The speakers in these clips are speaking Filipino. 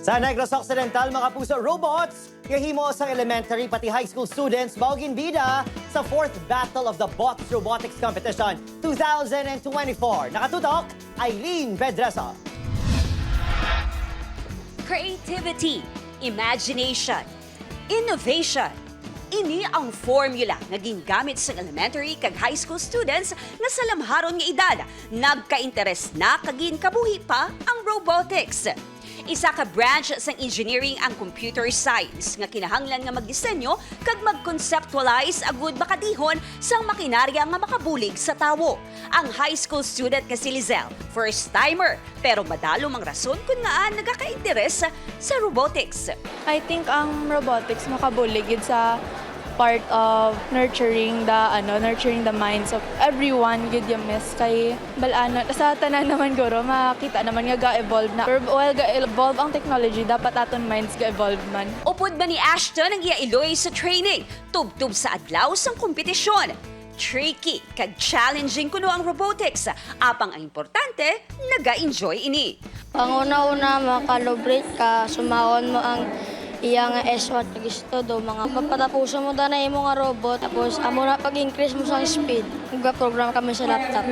Sa Negros Occidental, mga puso, robots, kahimo sang elementary pati high school students, maugin bida sa 4th Battle of the Bots Robotics Competition 2024. Nakatutok, Eileen Pedresa. Creativity, imagination, innovation. Ini ang formula nga gingamit sa elementary kag high school students nga sa lamharon nga edad nagka-interes na kagin kabuhi pa ang robotics. Isa ka branch sa engineering ang computer science nga kinahanglan nga magdisenyo kag mag-conceptualize agud makadihon sang makinarya nga makabulig sa tawo. Ang high school student nga si Lizelle, first timer pero madalo mang rason kung nga nagaka-interes sa robotics. I think ang robotics makabulig gid sa part of nurturing the minds of everyone gid yung miss kay balano sa tanan naman guro makita naman nga ga-evolve na while ga-evolve ang technology dapat aton minds ga-evolve man. Upod ba ni Ashton ang iya iloy sa training tubtub sa adlaw sang kompetisyon. Tricky kag challenging kuno ang robotics apang ang importante naga-enjoy ini. Ang una-una, makalibrate ka, sumawon mo ang iya nga S1 na gusto do mga mapatapusan mo na imo nga robot tapos amo na pag-increase mo sa speed magpa-program kami sa laptop.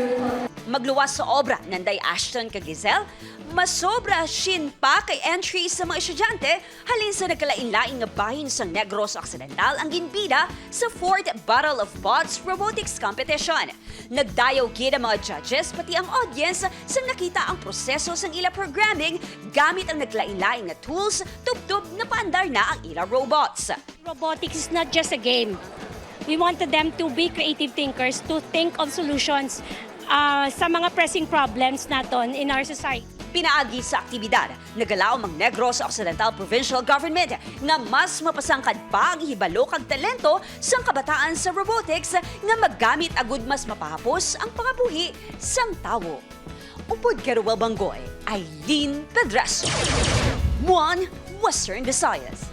Magluwas sa obra nanday Ashton kag Giselle, masobra shin pa kay entry sa mga estudyante halin sa nagkalain-laing nga bahin sa Negros Occidental ang ginbida sa 4th Battle of Bots Robotics Competition. Nagdayaw gid ang mga judges pati ang audience sa nakita ang proseso sang ila programming gamit ang naglain-laing nga tools tubtub na paandar na ang ila robots. Robotics is not just a game. We wanted them to be creative thinkers, to think of solutions sa mga pressing problems naton in our society. Pinaagi sa aktibidad, nagalaw mang Negros Occidental Provincial Government nga mas mapasangkad pa ang hibalo kag talento sang kabataan sa robotics nga maggamit agud mas mapahapos ang pangabuhi sang tawo. Upod Keruel Banggoy, Eileen Pedreso. One Western Visayas.